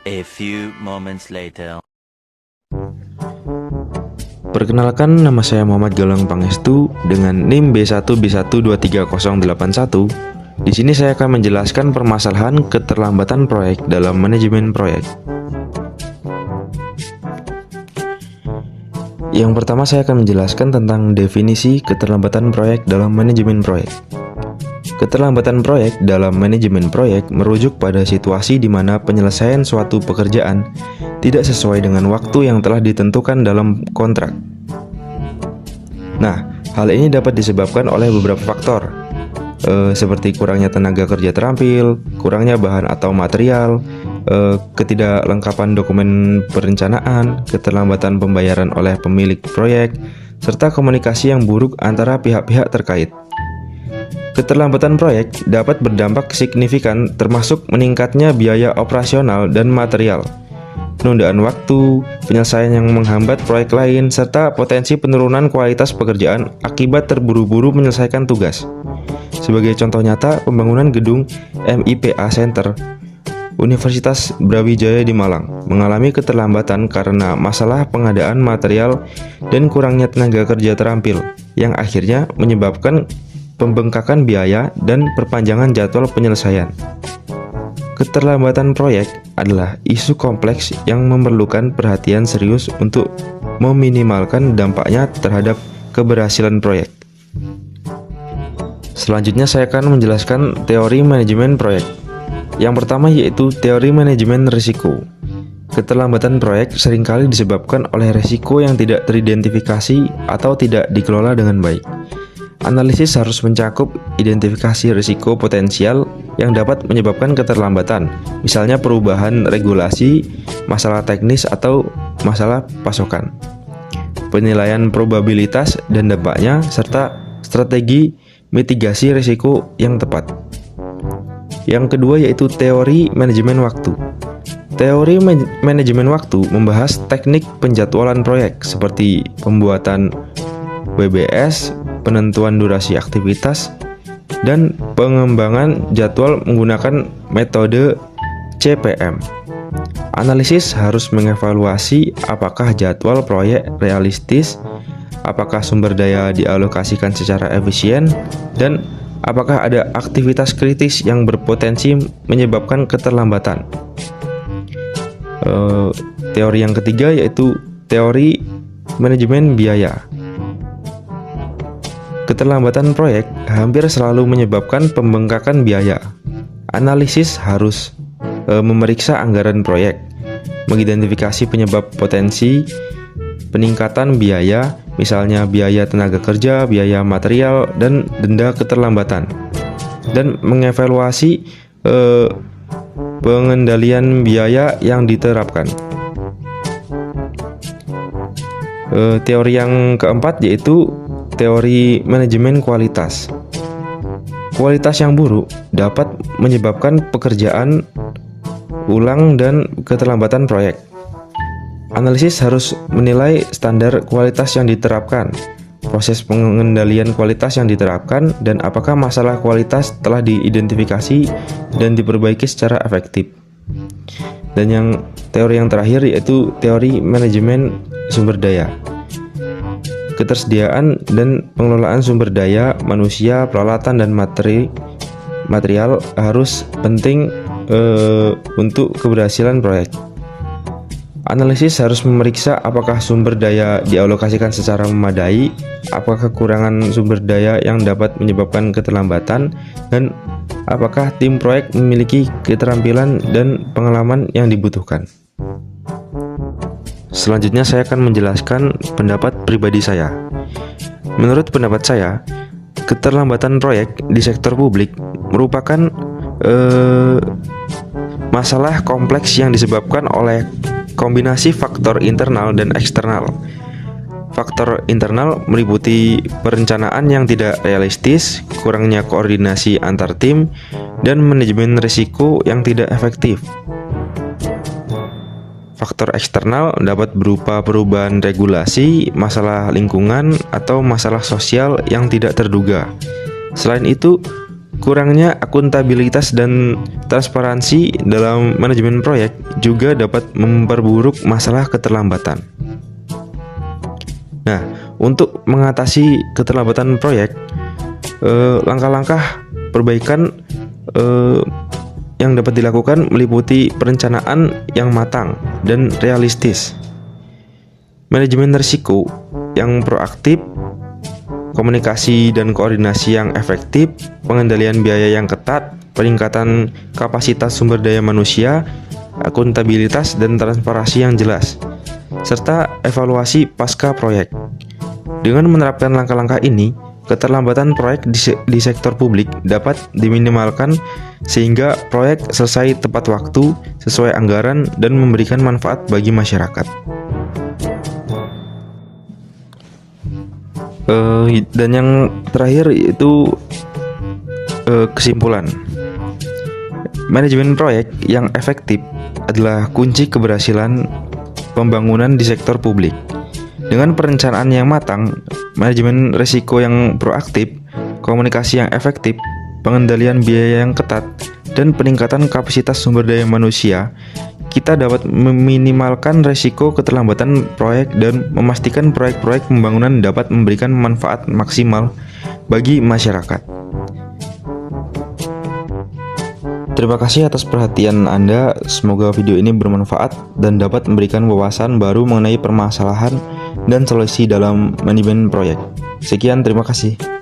A few moments later. Perkenalkan, nama saya Muhammad Galang Pangestu dengan NIM B1B1230081. Di sini saya akan menjelaskan permasalahan keterlambatan proyek dalam manajemen proyek. Yang pertama, saya akan menjelaskan tentang definisi keterlambatan proyek dalam manajemen proyek. Keterlambatan proyek dalam manajemen proyek merujuk pada situasi di mana penyelesaian suatu pekerjaan tidak sesuai dengan waktu yang telah ditentukan dalam kontrak. Nah, hal ini dapat disebabkan oleh beberapa faktor, seperti kurangnya tenaga kerja terampil, kurangnya bahan atau material, ketidaklengkapan dokumen perencanaan, keterlambatan pembayaran oleh pemilik proyek, serta komunikasi yang buruk antara pihak-pihak terkait. Keterlambatan proyek dapat berdampak signifikan termasuk meningkatnya biaya operasional dan material, penundaan waktu, penyelesaian yang menghambat proyek lain, serta potensi penurunan kualitas pekerjaan akibat terburu-buru menyelesaikan tugas. Sebagai contoh nyata, pembangunan gedung MIPA Center Universitas Brawijaya di Malang mengalami keterlambatan karena masalah pengadaan material dan kurangnya tenaga kerja terampil, yang akhirnya menyebabkan pembengkakan biaya dan perpanjangan jadwal penyelesaian. Keterlambatan proyek adalah isu kompleks yang memerlukan perhatian serius untuk meminimalkan dampaknya terhadap keberhasilan proyek. Selanjutnya saya akan menjelaskan teori manajemen proyek. Yang pertama yaitu teori manajemen risiko. Keterlambatan proyek seringkali disebabkan oleh risiko yang tidak teridentifikasi atau tidak dikelola dengan baik. Analisis harus mencakup identifikasi risiko potensial yang dapat menyebabkan keterlambatan, misalnya perubahan regulasi, masalah teknis, atau masalah pasokan. Penilaian probabilitas dan dampaknya, serta strategi mitigasi risiko yang tepat. Yang kedua yaitu teori manajemen waktu. Teori manajemen waktu membahas teknik penjadwalan proyek seperti pembuatan WBS, penentuan durasi aktivitas, dan pengembangan jadwal menggunakan metode CPM. Analisis harus mengevaluasi apakah jadwal proyek realistis, apakah sumber daya dialokasikan secara efisien, dan apakah ada aktivitas kritis yang berpotensi menyebabkan keterlambatan. Teori yang ketiga yaitu teori manajemen biaya. Keterlambatan proyek hampir selalu menyebabkan pembengkakan biaya. Analisis harus memeriksa anggaran proyek, mengidentifikasi penyebab potensi peningkatan biaya, misalnya biaya tenaga kerja, biaya material, dan denda keterlambatan, dan mengevaluasi pengendalian biaya yang diterapkan. Teori yang keempat yaitu teori manajemen kualitas. Kualitas yang buruk dapat menyebabkan pekerjaan ulang dan keterlambatan proyek. Analisis harus menilai standar kualitas yang diterapkan, proses pengendalian kualitas yang diterapkan, dan apakah masalah kualitas telah diidentifikasi dan diperbaiki secara efektif. Dan teori yang terakhir yaitu teori manajemen sumber daya. Ketersediaan dan pengelolaan sumber daya manusia, peralatan, dan material harus penting untuk keberhasilan proyek. Analisis harus memeriksa apakah sumber daya dialokasikan secara memadai, apakah kekurangan sumber daya yang dapat menyebabkan keterlambatan, dan apakah tim proyek memiliki keterampilan dan pengalaman yang dibutuhkan. Selanjutnya saya akan menjelaskan pendapat pribadi saya. Menurut pendapat saya, keterlambatan proyek di sektor publik merupakan masalah kompleks yang disebabkan oleh kombinasi faktor internal dan eksternal. Faktor internal meliputi perencanaan yang tidak realistis, kurangnya koordinasi antar tim, dan manajemen risiko yang tidak efektif. Faktor eksternal dapat berupa perubahan regulasi, masalah lingkungan, atau masalah sosial yang tidak terduga. Selain itu, Kurangnya akuntabilitas dan transparansi dalam manajemen proyek juga dapat memperburuk masalah keterlambatan. Nah, untuk mengatasi keterlambatan proyek, langkah-langkah perbaikan yang dapat dilakukan meliputi perencanaan yang matang dan realistis, manajemen risiko yang proaktif, komunikasi dan koordinasi yang efektif, pengendalian biaya yang ketat, peningkatan kapasitas sumber daya manusia, akuntabilitas dan transparansi yang jelas, serta evaluasi pasca proyek. Dengan menerapkan langkah-langkah ini, keterlambatan proyek di sektor publik dapat diminimalkan sehingga proyek selesai tepat waktu, sesuai anggaran, dan memberikan manfaat bagi masyarakat. Dan yang terakhir yaitu kesimpulan. Manajemen proyek yang efektif adalah kunci keberhasilan pembangunan di sektor publik. Dengan perencanaan yang matang, manajemen risiko yang proaktif, komunikasi yang efektif, pengendalian biaya yang ketat, dan peningkatan kapasitas sumber daya manusia, kita dapat meminimalkan risiko keterlambatan proyek dan memastikan proyek-proyek pembangunan dapat memberikan manfaat maksimal bagi masyarakat. Terima kasih atas perhatian Anda. Semoga video ini bermanfaat dan dapat memberikan wawasan baru mengenai permasalahan dan solusi dalam manajemen proyek. Sekian, terima kasih.